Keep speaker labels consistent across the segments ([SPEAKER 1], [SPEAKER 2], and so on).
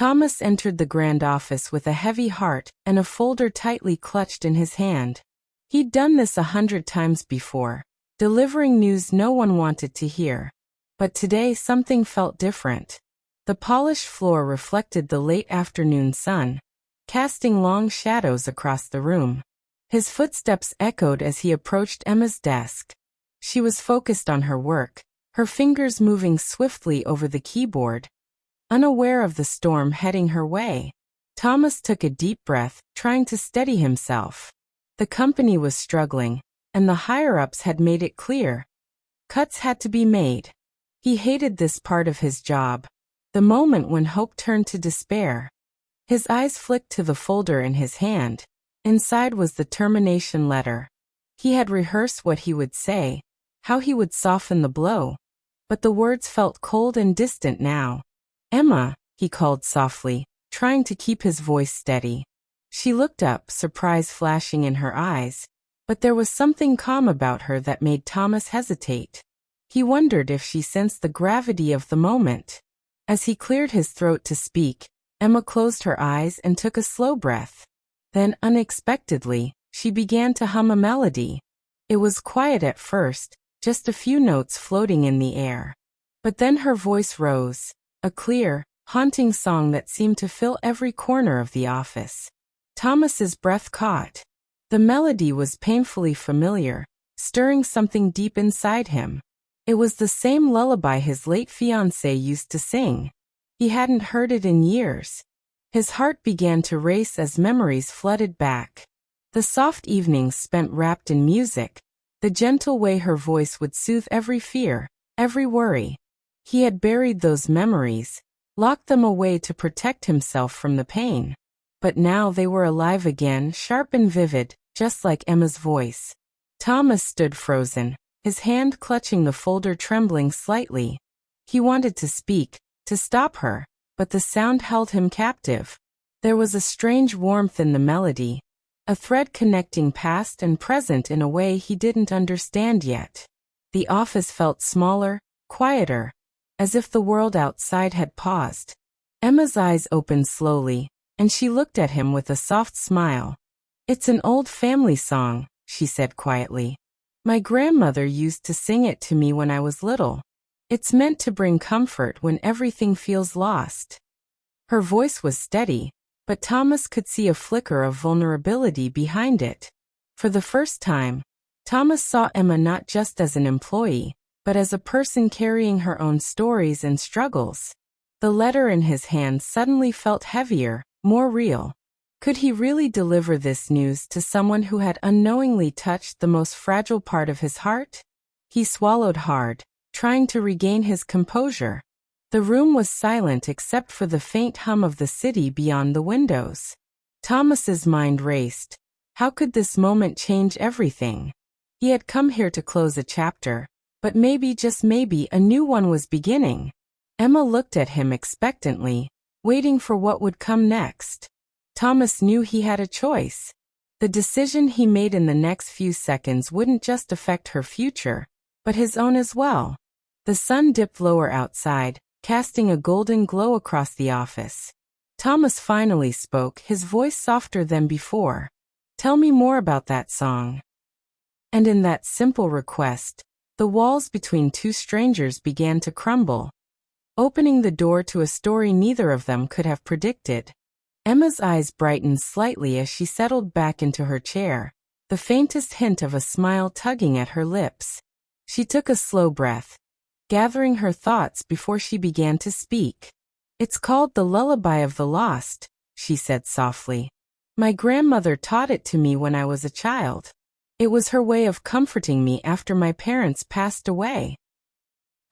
[SPEAKER 1] Thomas entered the grand office with a heavy heart and a folder tightly clutched in his hand. He'd done this 100 times before, delivering news no one wanted to hear. But today something felt different. The polished floor reflected the late afternoon sun, casting long shadows across the room. His footsteps echoed as he approached Emma's desk. She was focused on her work, her fingers moving swiftly over the keyboard, unaware of the storm heading her way. Thomas took a deep breath, trying to steady himself. The company was struggling, and the higher-ups had made it clear. Cuts had to be made. He hated this part of his job, the moment when hope turned to despair. His eyes flicked to the folder in his hand. Inside was the termination letter. He had rehearsed what he would say, how he would soften the blow, but the words felt cold and distant now. "Emma," he called softly, trying to keep his voice steady. She looked up, surprise flashing in her eyes, but there was something calm about her that made Thomas hesitate. He wondered if she sensed the gravity of the moment. As he cleared his throat to speak, Emma closed her eyes and took a slow breath. Then, unexpectedly, she began to hum a melody. It was quiet at first, just a few notes floating in the air. But then her voice rose, a clear, haunting song that seemed to fill every corner of the office. Thomas's breath caught. The melody was painfully familiar, stirring something deep inside him. It was the same lullaby his late fiancée used to sing. He hadn't heard it in years. His heart began to race as memories flooded back. The soft evenings spent wrapped in music, the gentle way her voice would soothe every fear, every worry. He had buried those memories, locked them away to protect himself from the pain. But now they were alive again, sharp and vivid, just like Emma's voice. Thomas stood frozen, his hand clutching the folder, trembling slightly. He wanted to speak, to stop her, but the sound held him captive. There was a strange warmth in the melody, a thread connecting past and present in a way he didn't understand yet. The office felt smaller, quieter, as if the world outside had paused. Emma's eyes opened slowly, and she looked at him with a soft smile. "It's an old family song," she said quietly. "My grandmother used to sing it to me when I was little. It's meant to bring comfort when everything feels lost." Her voice was steady, but Thomas could see a flicker of vulnerability behind it. For the first time, Thomas saw Emma not just as an employee, but as a person carrying her own stories and struggles. The letter in his hand suddenly felt heavier, more real. Could he really deliver this news to someone who had unknowingly touched the most fragile part of his heart? He swallowed hard, trying to regain his composure. The room was silent except for the faint hum of the city beyond the windows. Thomas's mind raced. How could this moment change everything? He had come here to close a chapter, but maybe, just maybe, a new one was beginning. Emma looked at him expectantly, waiting for what would come next. Thomas knew he had a choice. The decision he made in the next few seconds wouldn't just affect her future, but his own as well. The sun dipped lower outside, casting a golden glow across the office. Thomas finally spoke, his voice softer than before. "Tell me more about that song." And in that simple request, the walls between two strangers began to crumble, opening the door to a story neither of them could have predicted. Emma's eyes brightened slightly as she settled back into her chair, the faintest hint of a smile tugging at her lips. She took a slow breath, gathering her thoughts before she began to speak. "It's called The Lullaby of the Lost," she said softly. "My grandmother taught it to me when I was a child. It was her way of comforting me after my parents passed away."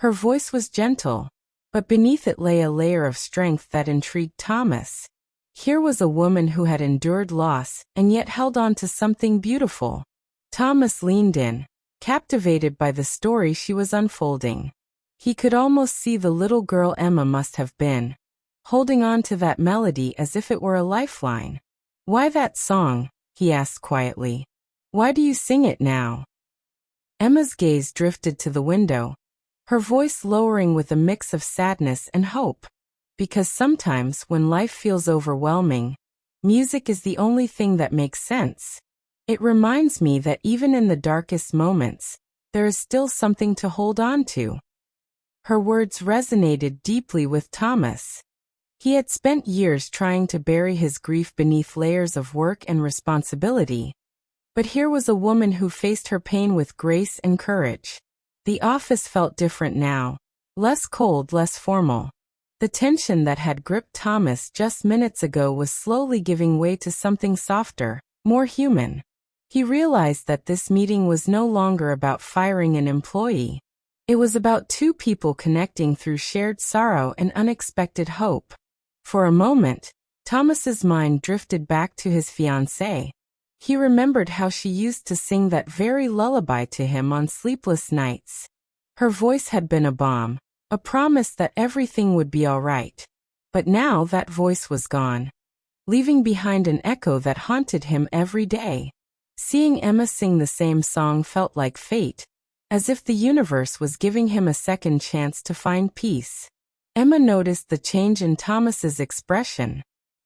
[SPEAKER 1] Her voice was gentle, but beneath it lay a layer of strength that intrigued Thomas. Here was a woman who had endured loss and yet held on to something beautiful. Thomas leaned in, captivated by the story she was unfolding. He could almost see the little girl Emma must have been, holding on to that melody as if it were a lifeline. "Why that song?" he asked quietly. "Why do you sing it now?" Emma's gaze drifted to the window, her voice lowering with a mix of sadness and hope. Because sometimes when life feels overwhelming, music is the only thing that makes sense. It reminds me that even in the darkest moments, there is still something to hold on to. Her words resonated deeply with Thomas. He had spent years trying to bury his grief beneath layers of work and responsibility. But here was a woman who faced her pain with grace and courage. The office felt different now. Less cold, less formal. The tension that had gripped Thomas just minutes ago was slowly giving way to something softer, more human. He realized that this meeting was no longer about firing an employee. It was about two people connecting through shared sorrow and unexpected hope. For a moment, Thomas's mind drifted back to his fiancée. He remembered how she used to sing that very lullaby to him on sleepless nights. Her voice had been a balm, a promise that everything would be all right. But now that voice was gone, leaving behind an echo that haunted him every day. Seeing Emma sing the same song felt like fate, as if the universe was giving him a second chance to find peace. Emma noticed the change in Thomas's expression.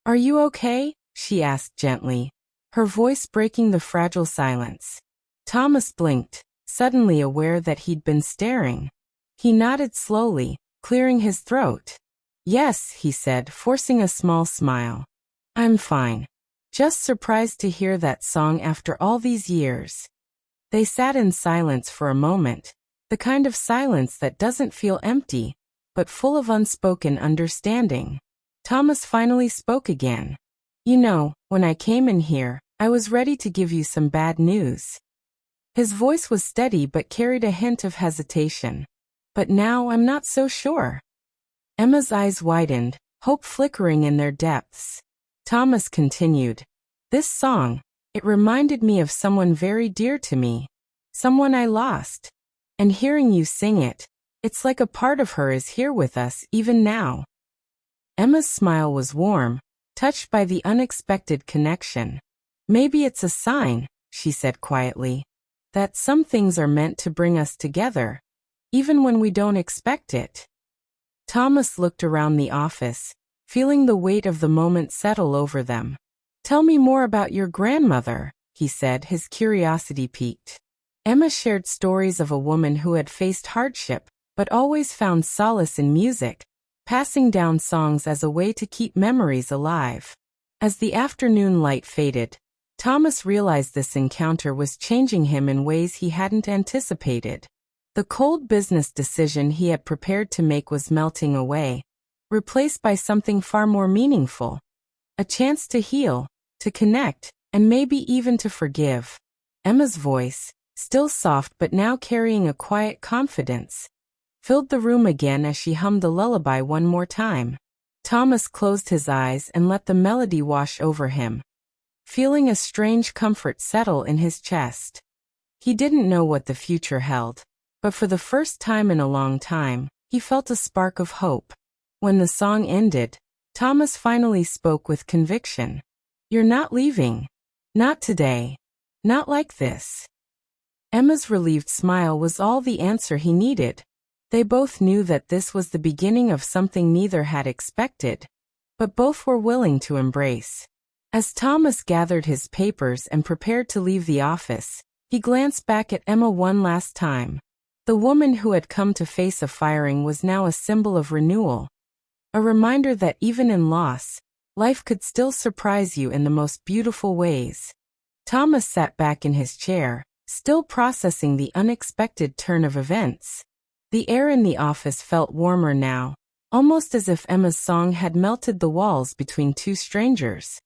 [SPEAKER 1] "Are you okay?" she asked gently, her voice breaking the fragile silence. Thomas blinked, suddenly aware that he'd been staring. He nodded slowly, clearing his throat. "Yes," he said, forcing a small smile. "I'm fine. Just surprised to hear that song after all these years." They sat in silence for a moment, the kind of silence that doesn't feel empty, but full of unspoken understanding. Thomas finally spoke again. "You know, when I came in here, I was ready to give you some bad news." His voice was steady but carried a hint of hesitation. "But now I'm not so sure." Emma's eyes widened, hope flickering in their depths. Thomas continued. "This song, it reminded me of someone very dear to me. Someone I lost. And hearing you sing it, it's like a part of her is here with us even now." Emma's smile was warm, touched by the unexpected connection. "Maybe it's a sign," she said quietly, "that some things are meant to bring us together, even when we don't expect it." Thomas looked around the office, feeling the weight of the moment settle over them. "Tell me more about your grandmother," he said, his curiosity piqued. Emma shared stories of a woman who had faced hardship, but always found solace in music, passing down songs as a way to keep memories alive. As the afternoon light faded, Thomas realized this encounter was changing him in ways he hadn't anticipated. The cold business decision he had prepared to make was melting away, replaced by something far more meaningful. A chance to heal, to connect, and maybe even to forgive. Emma's voice, still soft but now carrying a quiet confidence, filled the room again as she hummed the lullaby one more time. Thomas closed his eyes and let the melody wash over him, feeling a strange comfort settle in his chest. He didn't know what the future held, but for the first time in a long time, he felt a spark of hope. When the song ended, Thomas finally spoke with conviction. "You're not leaving. Not today. Not like this." Emma's relieved smile was all the answer he needed. They both knew that this was the beginning of something neither had expected, but both were willing to embrace. As Thomas gathered his papers and prepared to leave the office, he glanced back at Emma one last time. The woman who had come to face a firing was now a symbol of renewal, a reminder that even in loss, life could still surprise you in the most beautiful ways. Thomas sat back in his chair, still processing the unexpected turn of events. The air in the office felt warmer now, almost as if Emma's song had melted the walls between two strangers.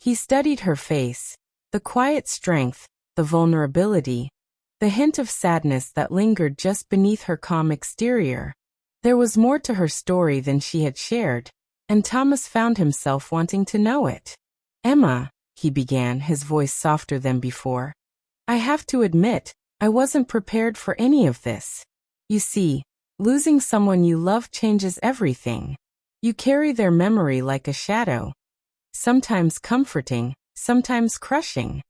[SPEAKER 1] He studied her face, the quiet strength, the vulnerability, the hint of sadness that lingered just beneath her calm exterior. There was more to her story than she had shared, and Thomas found himself wanting to know it. "Emma," he began, his voice softer than before, "I have to admit, I wasn't prepared for any of this. You see, losing someone you love changes everything. You carry their memory like a shadow, sometimes comforting, sometimes crushing."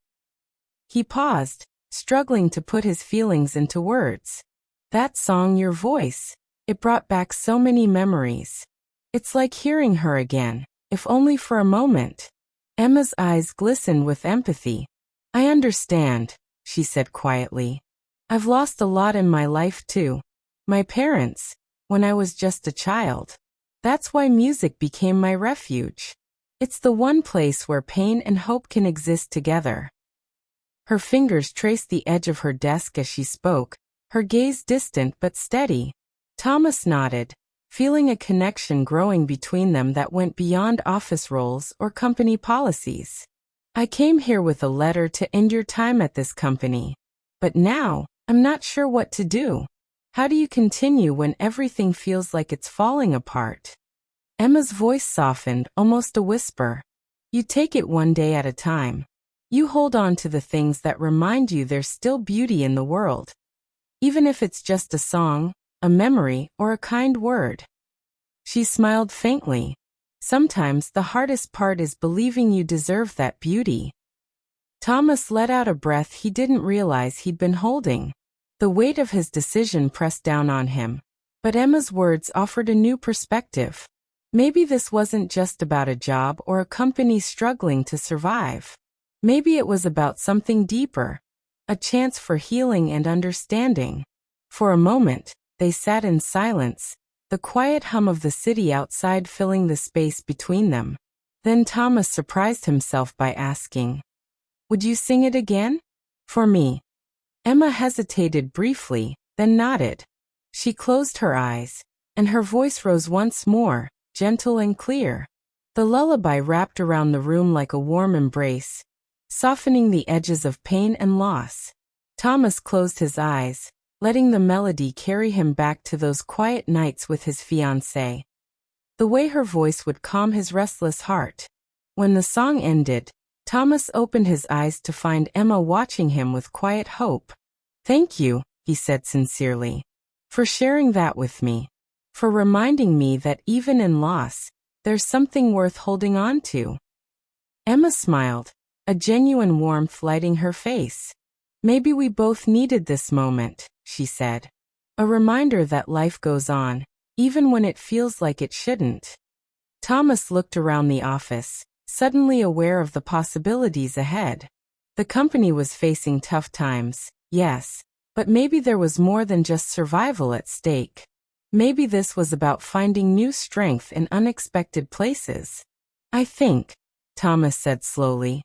[SPEAKER 1] He paused, struggling to put his feelings into words. "That song, your voice, it brought back so many memories. It's like hearing her again, if only for a moment. Emma's eyes glistened with empathy. I understand, she said quietly. I've lost a lot in my life too. My parents, when I was just a child. That's why music became my refuge. It's the one place where pain and hope can exist together. Her fingers traced the edge of her desk as she spoke, her gaze distant but steady. Thomas nodded, feeling a connection growing between them that went beyond office roles or company policies. I came here with a letter to end your time at this company. But now, I'm not sure what to do. How do you continue when everything feels like it's falling apart? Emma's voice softened, almost a whisper. You take it one day at a time. You hold on to the things that remind you there's still beauty in the world. Even if it's just a song, a memory, or a kind word. She smiled faintly. Sometimes the hardest part is believing you deserve that beauty. Thomas let out a breath he didn't realize he'd been holding. The weight of his decision pressed down on him. But Emma's words offered a new perspective. Maybe this wasn't just about a job or a company struggling to survive. Maybe it was about something deeper. A chance for healing and understanding. For a moment, they sat in silence, the quiet hum of the city outside filling the space between them. Then Thomas surprised himself by asking, "Would you sing it again? For me?" Emma hesitated briefly, then nodded. She closed her eyes, and her voice rose once more, gentle and clear. The lullaby wrapped around the room like a warm embrace, softening the edges of pain and loss. Thomas closed his eyes, letting the melody carry him back to those quiet nights with his fiancée. The way her voice would calm his restless heart. When the song ended, Thomas opened his eyes to find Emma watching him with quiet hope. "Thank you," he said sincerely, "for sharing that with me. For reminding me that even in loss, there's something worth holding on to." Emma smiled, a genuine warmth lighting her face. "Maybe we both needed this moment," she said. "A reminder that life goes on, even when it feels like it shouldn't." Thomas looked around the office, suddenly aware of the possibilities ahead. The company was facing tough times, yes, but maybe there was more than just survival at stake. Maybe this was about finding new strength in unexpected places. "I think," Thomas said slowly,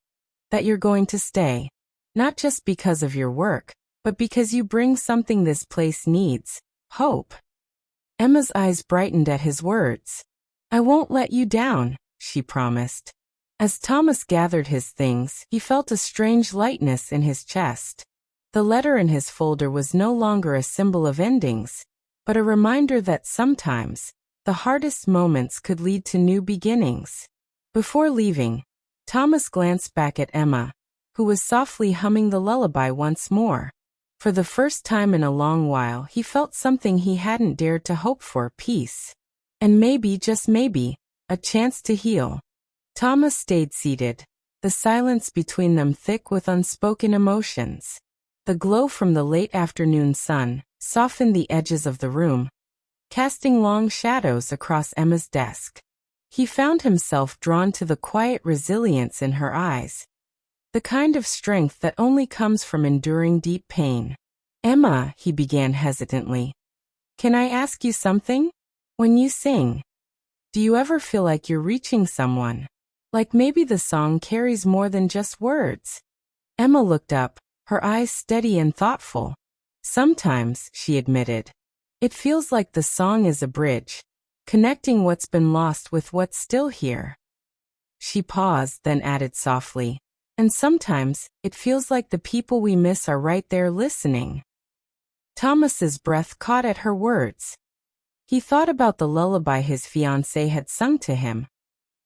[SPEAKER 1] "that you're going to stay. Not just because of your work, but because you bring something this place needs, hope." Emma's eyes brightened at his words. "I won't let you down," she promised. As Thomas gathered his things, he felt a strange lightness in his chest. The letter in his folder was no longer a symbol of endings, but a reminder that sometimes, the hardest moments could lead to new beginnings. Before leaving, Thomas glanced back at Emma, who was softly humming the lullaby once more. For the first time in a long while, he felt something he hadn't dared to hope for: peace. And maybe, just maybe, a chance to heal. Thomas stayed seated, the silence between them thick with unspoken emotions. The glow from the late afternoon sun softened the edges of the room, casting long shadows across Emma's desk. He found himself drawn to the quiet resilience in her eyes, the kind of strength that only comes from enduring deep pain. "Emma," he began hesitantly, "can I ask you something? When you sing, do you ever feel like you're reaching someone? Like maybe the song carries more than just words?" Emma looked up, her eyes steady and thoughtful. "Sometimes," she admitted. "It feels like the song is a bridge, connecting what's been lost with what's still here." She paused, then added softly, "And sometimes, it feels like the people we miss are right there listening." Thomas's breath caught at her words. He thought about the lullaby his fiancée had sung to him,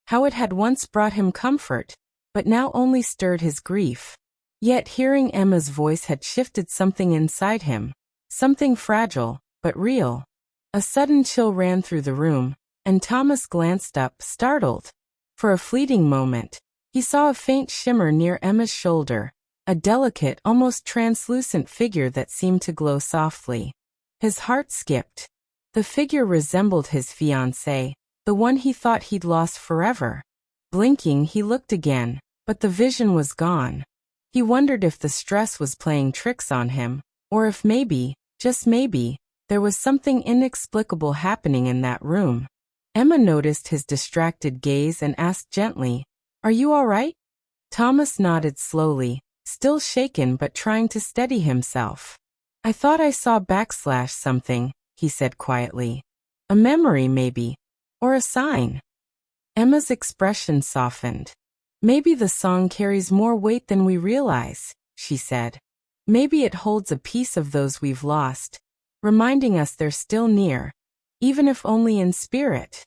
[SPEAKER 1] how it had once brought him comfort, but now only stirred his grief. Yet hearing Emma's voice had shifted something inside him, something fragile, but real. A sudden chill ran through the room, and Thomas glanced up, startled. For a fleeting moment, he saw a faint shimmer near Emma's shoulder, a delicate, almost translucent figure that seemed to glow softly. His heart skipped. The figure resembled his fiancée, the one he thought he'd lost forever. Blinking, he looked again, but the vision was gone. He wondered if the stress was playing tricks on him, or if maybe, just maybe, there was something inexplicable happening in that room. Emma noticed his distracted gaze and asked gently, "Are you all right?" Thomas nodded slowly, still shaken but trying to steady himself. "I thought I saw something," he said quietly. "A memory, maybe. Or a sign." Emma's expression softened. "Maybe the song carries more weight than we realize," she said. "Maybe it holds a piece of those we've lost, reminding us they're still near, even if only in spirit."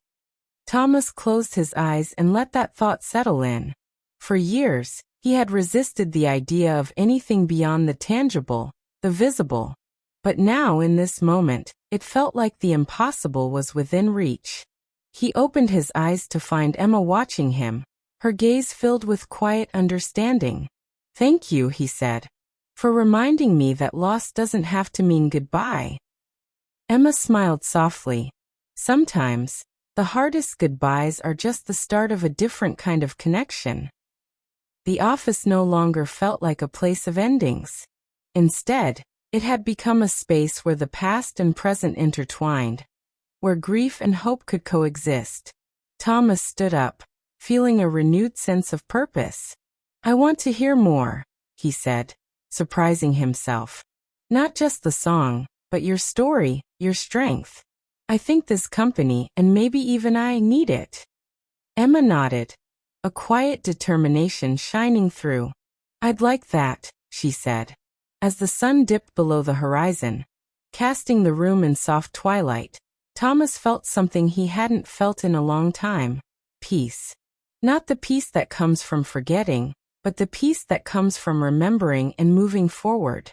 [SPEAKER 1] Thomas closed his eyes and let that thought settle in. For years, he had resisted the idea of anything beyond the tangible, the visible. But now, in this moment, it felt like the impossible was within reach. He opened his eyes to find Emma watching him, her gaze filled with quiet understanding. "Thank you," he said, "for reminding me that loss doesn't have to mean goodbye." Emma smiled softly. Sometimes, the hardest goodbyes are just the start of a different kind of connection. The office no longer felt like a place of endings. Instead, it had become a space where the past and present intertwined, where grief and hope could coexist. Thomas stood up, feeling a renewed sense of purpose. "I want to hear more," he said, surprising himself. "Not just the song, but your story, your strength. I think this company, and maybe even I, need it." Emma nodded, a quiet determination shining through. "I'd like that," she said. As the sun dipped below the horizon, casting the room in soft twilight, Thomas felt something he hadn't felt in a long time. Peace. Not the peace that comes from forgetting, but the peace that comes from remembering and moving forward.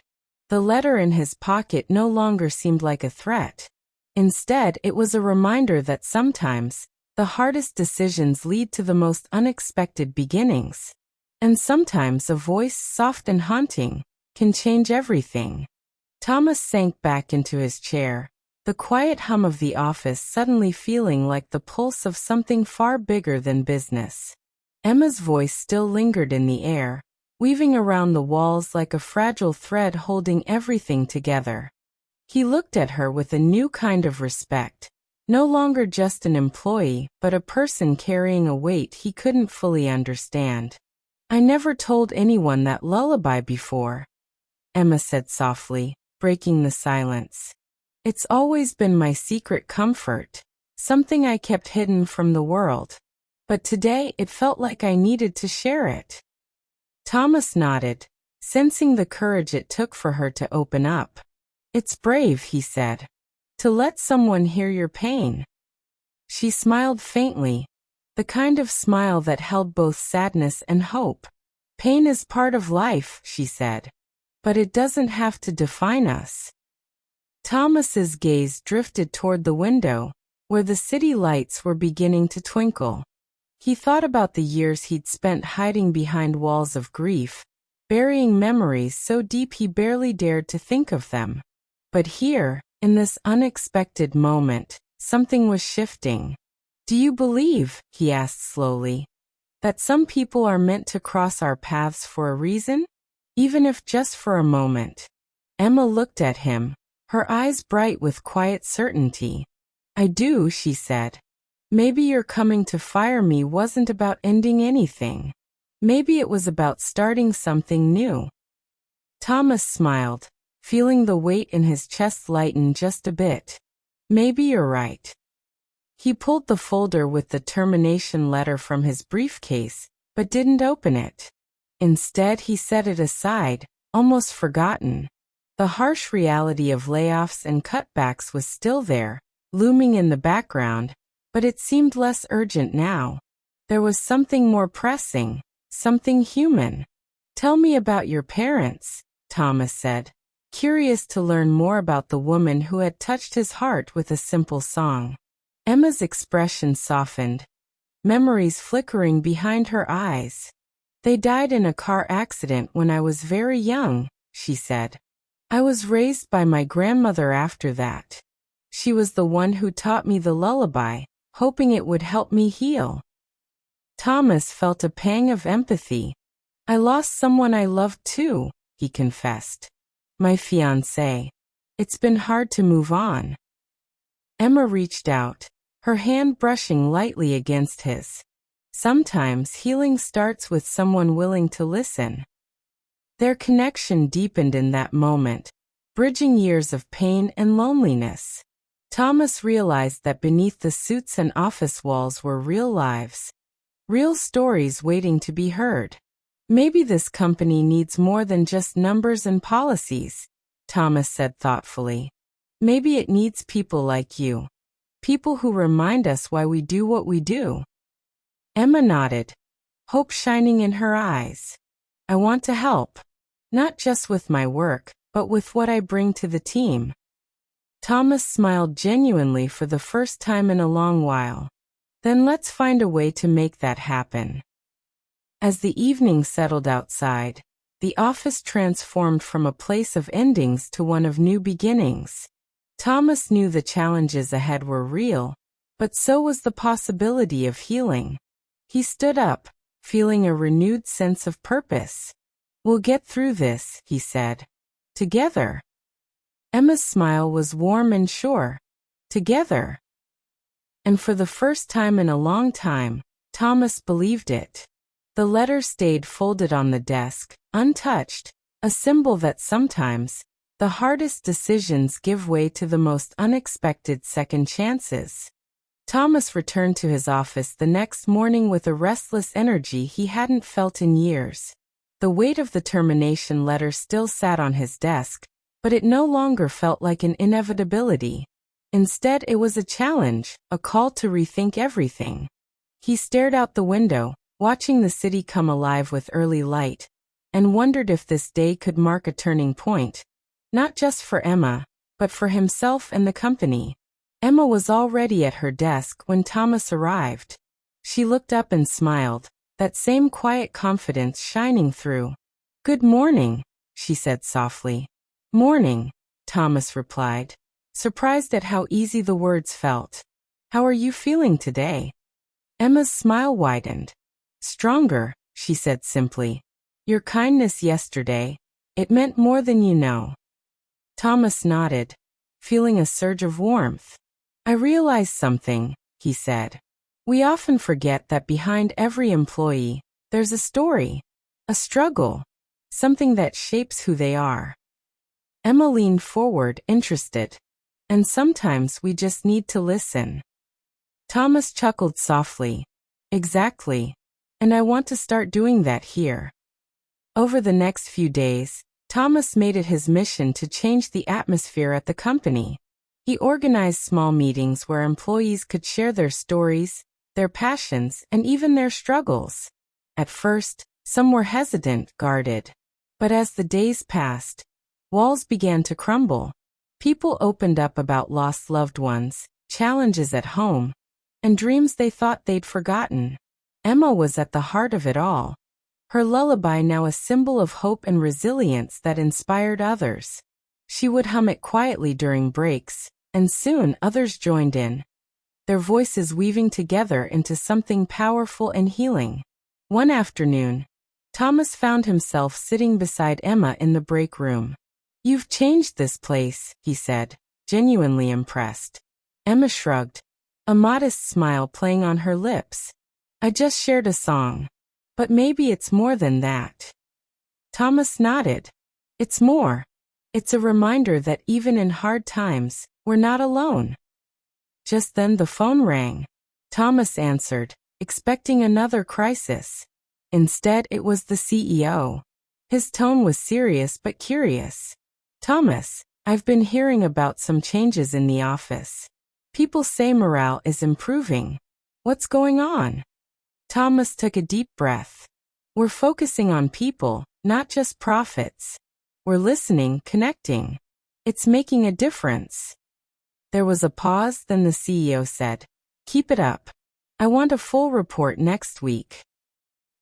[SPEAKER 1] The letter in his pocket no longer seemed like a threat. Instead, it was a reminder that sometimes, the hardest decisions lead to the most unexpected beginnings. And sometimes a voice, soft and haunting, can change everything. Thomas sank back into his chair, the quiet hum of the office suddenly feeling like the pulse of something far bigger than business. Emma's voice still lingered in the air, weaving around the walls like a fragile thread holding everything together. He looked at her with a new kind of respect, no longer just an employee, but a person carrying a weight he couldn't fully understand. "I never told anyone that lullaby before," Emma said softly, breaking the silence. "It's always been my secret comfort, something I kept hidden from the world. But today it felt like I needed to share it." Thomas nodded, sensing the courage it took for her to open up. "It's brave," he said, "to let someone hear your pain." She smiled faintly, the kind of smile that held both sadness and hope. "Pain is part of life," she said, "but it doesn't have to define us." Thomas's gaze drifted toward the window, where the city lights were beginning to twinkle. He thought about the years he'd spent hiding behind walls of grief, burying memories so deep he barely dared to think of them. But here, in this unexpected moment, something was shifting. "Do you believe," he asked slowly, "that some people are meant to cross our paths for a reason? Even if just for a moment?" Emma looked at him, her eyes bright with quiet certainty. "I do," she said. "Maybe your coming to fire me wasn't about ending anything. Maybe it was about starting something new." Thomas smiled, feeling the weight in his chest lighten just a bit. "Maybe you're right." He pulled the folder with the termination letter from his briefcase, but didn't open it. Instead, he set it aside, almost forgotten. The harsh reality of layoffs and cutbacks was still there, looming in the background, but it seemed less urgent now. There was something more pressing, something human. "Tell me about your parents," Thomas said, curious to learn more about the woman who had touched his heart with a simple song. Emma's expression softened, memories flickering behind her eyes. "They died in a car accident when I was very young," she said. "I was raised by my grandmother after that. She was the one who taught me the lullaby, hoping it would help me heal. Thomas felt a pang of empathy. I lost someone I loved too, he confessed. My fiancé. It's been hard to move on. Emma reached out, her hand brushing lightly against his. Sometimes healing starts with someone willing to listen. Their connection deepened in that moment, bridging years of pain and loneliness. Thomas realized that beneath the suits and office walls were real lives, real stories waiting to be heard. Maybe this company needs more than just numbers and policies, Thomas said thoughtfully. Maybe it needs people like you. People who remind us why we do what we do. Emma nodded, hope shining in her eyes. I want to help. Not just with my work, but with what I bring to the team. Thomas smiled genuinely for the first time in a long while. Then let's find a way to make that happen. As the evening settled outside, the office transformed from a place of endings to one of new beginnings. Thomas knew the challenges ahead were real, but so was the possibility of healing. He stood up, feeling a renewed sense of purpose. We'll get through this, he said. Together. Emma's smile was warm and sure. Together. And for the first time in a long time, Thomas believed it. The letter stayed folded on the desk, untouched, a symbol that sometimes, the hardest decisions give way to the most unexpected second chances. Thomas returned to his office the next morning with a restless energy he hadn't felt in years. The weight of the termination letter still sat on his desk, but it no longer felt like an inevitability. Instead, it was a challenge, a call to rethink everything. He stared out the window, watching the city come alive with early light, and wondered if this day could mark a turning point. Not just for Emma, but for himself and the company. Emma was already at her desk when Thomas arrived. She looked up and smiled, that same quiet confidence shining through. Good morning, she said softly. Morning, Thomas replied, surprised at how easy the words felt. How are you feeling today? Emma's smile widened. Stronger, she said simply. Your kindness yesterday, it meant more than you know. Thomas nodded, feeling a surge of warmth. I realized something, he said. We often forget that behind every employee, there's a story, a struggle, something that shapes who they are. Emma leaned forward, interested. And sometimes we just need to listen. Thomas chuckled softly. Exactly. And I want to start doing that here. Over the next few days, Thomas made it his mission to change the atmosphere at the company. He organized small meetings where employees could share their stories, their passions, and even their struggles. At first, some were hesitant, guarded. But as the days passed, walls began to crumble. People opened up about lost loved ones, challenges at home, and dreams they thought they'd forgotten. Emma was at the heart of it all. Her lullaby now a symbol of hope and resilience that inspired others. She would hum it quietly during breaks, and soon others joined in, their voices weaving together into something powerful and healing. One afternoon, Thomas found himself sitting beside Emma in the break room. You've changed this place, he said, genuinely impressed. Emma shrugged, a modest smile playing on her lips. I just shared a song. But maybe it's more than that. Thomas nodded. It's more. It's a reminder that even in hard times, we're not alone. Just then the phone rang. Thomas answered, expecting another crisis. Instead, it was the CEO. His tone was serious but curious. Thomas, I've been hearing about some changes in the office. People say morale is improving. What's going on? Thomas took a deep breath. We're focusing on people, not just profits. We're listening, connecting. It's making a difference. There was a pause, then the CEO said, keep it up. I want a full report next week.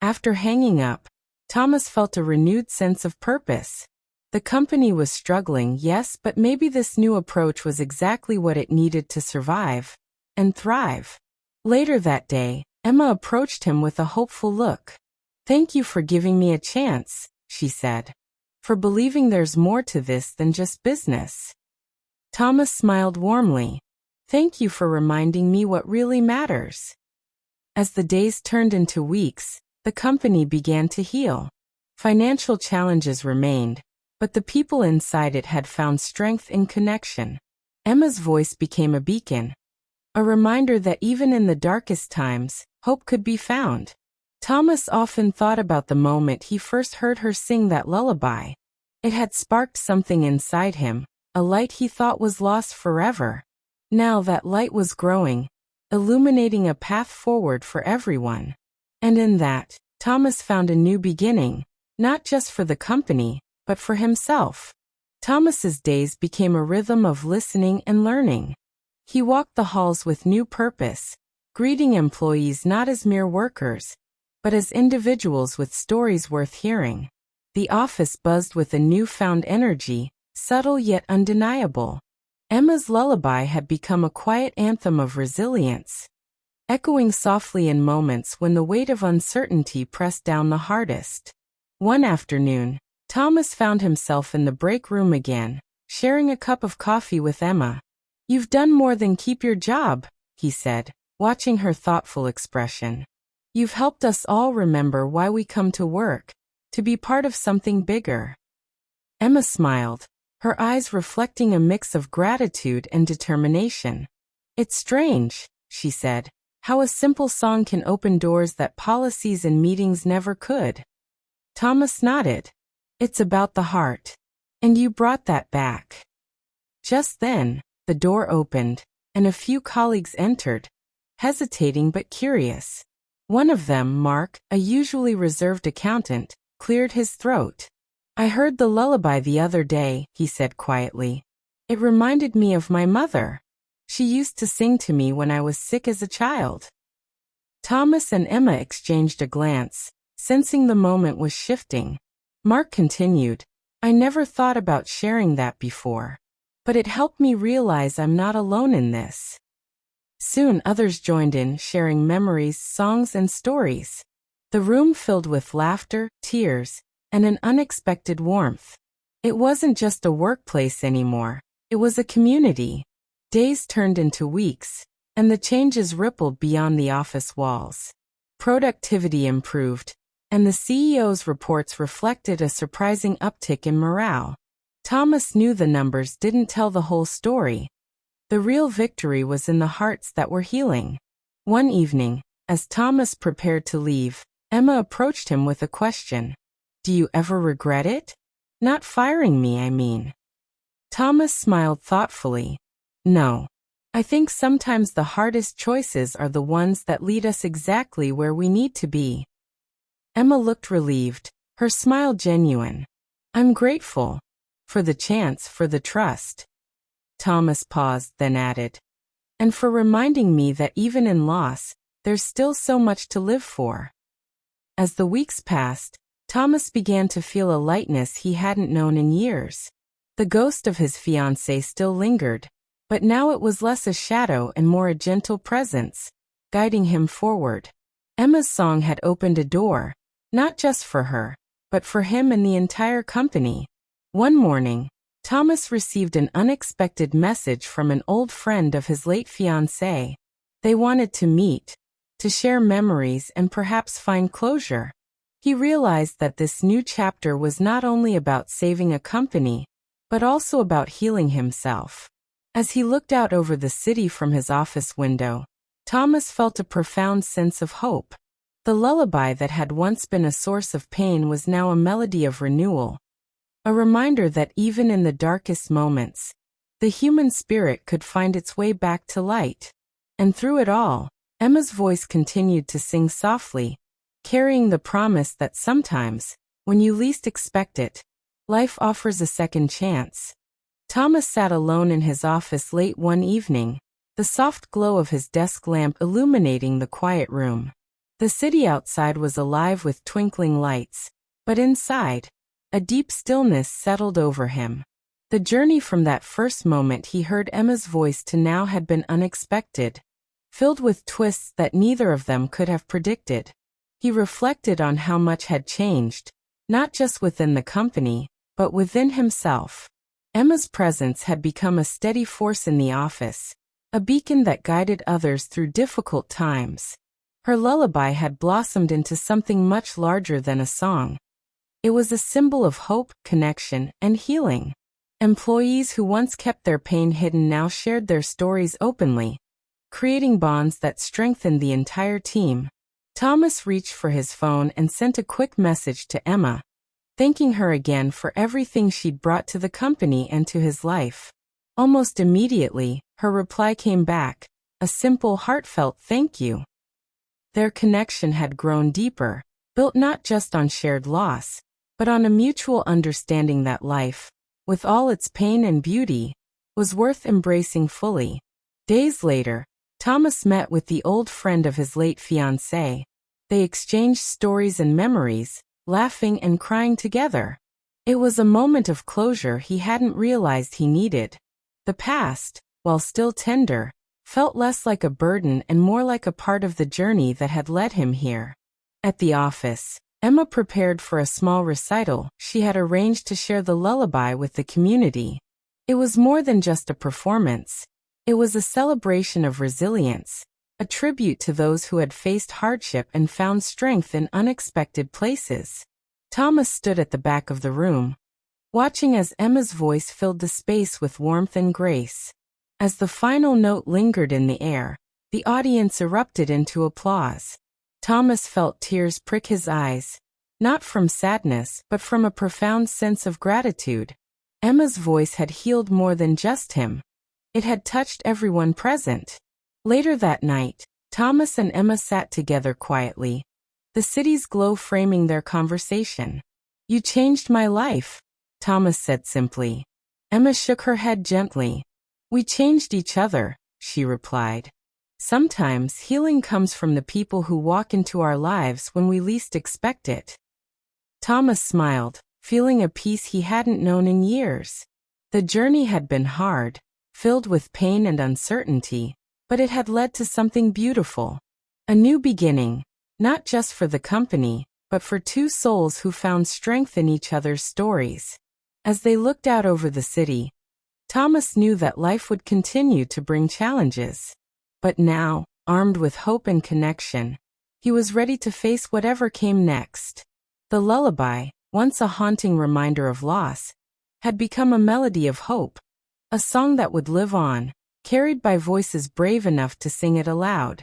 [SPEAKER 1] After hanging up, Thomas felt a renewed sense of purpose. The company was struggling, yes, but maybe this new approach was exactly what it needed to survive and thrive. Later that day, Emma approached him with a hopeful look. "Thank you for giving me a chance," she said. "For believing there's more to this than just business." Thomas smiled warmly. "Thank you for reminding me what really matters." As the days turned into weeks, the company began to heal. Financial challenges remained, but the people inside it had found strength in connection. Emma's voice became a beacon, a reminder that even in the darkest times, hope could be found. Thomas often thought about the moment he first heard her sing that lullaby. It had sparked something inside him, a light he thought was lost forever. Now that light was growing, illuminating a path forward for everyone. And in that, Thomas found a new beginning, not just for the company, but for himself. Thomas's days became a rhythm of listening and learning. He walked the halls with new purpose, greeting employees not as mere workers, but as individuals with stories worth hearing. The office buzzed with a newfound energy, subtle yet undeniable. Emma's lullaby had become a quiet anthem of resilience, echoing softly in moments when the weight of uncertainty pressed down the hardest. One afternoon, Thomas found himself in the break room again, sharing a cup of coffee with Emma. "You've done more than keep your job," he said, watching her thoughtful expression. "You've helped us all remember why we come to work, to be part of something bigger." Emma smiled, her eyes reflecting a mix of gratitude and determination. "It's strange," she said, "how a simple song can open doors that policies and meetings never could." Thomas nodded. "It's about the heart. And you brought that back." Just then, the door opened, and a few colleagues entered, hesitating but curious. One of them, Mark, a usually reserved accountant, cleared his throat. "I heard the lullaby the other day," he said quietly. "It reminded me of my mother. She used to sing to me when I was sick as a child." Thomas and Emma exchanged a glance, sensing the moment was shifting. Mark continued, "I never thought about sharing that before, but it helped me realize I'm not alone in this." Soon others joined in, sharing memories, songs, and stories. The room filled with laughter, tears, and an unexpected warmth. It wasn't just a workplace anymore, it was a community. Days turned into weeks, and the changes rippled beyond the office walls. Productivity improved, and the CEO's reports reflected a surprising uptick in morale. Thomas knew the numbers didn't tell the whole story. The real victory was in the hearts that were healing. One evening, as Thomas prepared to leave, Emma approached him with a question. "Do you ever regret it? Not firing me, I mean." Thomas smiled thoughtfully. "No. I think sometimes the hardest choices are the ones that lead us exactly where we need to be." Emma looked relieved, her smile genuine. "I'm grateful. For the chance, for the trust." Thomas paused, then added, "And for reminding me that even in loss, there's still so much to live for." As the weeks passed, Thomas began to feel a lightness he hadn't known in years. The ghost of his fiancée still lingered, but now it was less a shadow and more a gentle presence, guiding him forward. Emma's song had opened a door, not just for her, but for him and the entire company. One morning, Thomas received an unexpected message from an old friend of his late fiancée. They wanted to meet, to share memories and perhaps find closure. He realized that this new chapter was not only about saving a company, but also about healing himself. As he looked out over the city from his office window, Thomas felt a profound sense of hope. The lullaby that had once been a source of pain was now a melody of renewal, a reminder that even in the darkest moments, the human spirit could find its way back to light. And through it all, Emma's voice continued to sing softly, carrying the promise that sometimes, when you least expect it, life offers a second chance. Thomas sat alone in his office late one evening, the soft glow of his desk lamp illuminating the quiet room. The city outside was alive with twinkling lights, but inside, a deep stillness settled over him. The journey from that first moment he heard Emma's voice to now had been unexpected, filled with twists that neither of them could have predicted. He reflected on how much had changed, not just within the company, but within himself. Emma's presence had become a steady force in the office, a beacon that guided others through difficult times. Her lullaby had blossomed into something much larger than a song. It was a symbol of hope, connection, and healing. Employees who once kept their pain hidden now shared their stories openly, creating bonds that strengthened the entire team. Thomas reached for his phone and sent a quick message to Emma, thanking her again for everything she'd brought to the company and to his life. Almost immediately, her reply came back, a simple, heartfelt thank you. Their connection had grown deeper, built not just on shared loss, but on a mutual understanding that life, with all its pain and beauty, was worth embracing fully. Days later, Thomas met with the old friend of his late fiancée. They exchanged stories and memories, laughing and crying together. It was a moment of closure he hadn't realized he needed. The past, while still tender, felt less like a burden and more like a part of the journey that had led him here. At the office, Emma prepared for a small recital she had arranged to share the lullaby with the community. It was more than just a performance. It was a celebration of resilience, a tribute to those who had faced hardship and found strength in unexpected places. Thomas stood at the back of the room, watching as Emma's voice filled the space with warmth and grace. As the final note lingered in the air, the audience erupted into applause. Thomas felt tears prick his eyes, not from sadness but from a profound sense of gratitude. Emma's voice had healed more than just him. It had touched everyone present. Later that night, Thomas and Emma sat together quietly, the city's glow framing their conversation. "You changed my life," Thomas said simply. Emma shook her head gently. "We changed each other," she replied. "Sometimes healing comes from the people who walk into our lives when we least expect it." Thomas smiled, feeling a peace he hadn't known in years. The journey had been hard, filled with pain and uncertainty, but it had led to something beautiful. A new beginning, not just for the company, but for two souls who found strength in each other's stories. As they looked out over the city, Thomas knew that life would continue to bring challenges. But now, armed with hope and connection, he was ready to face whatever came next. The lullaby, once a haunting reminder of loss, had become a melody of hope, a song that would live on, carried by voices brave enough to sing it aloud.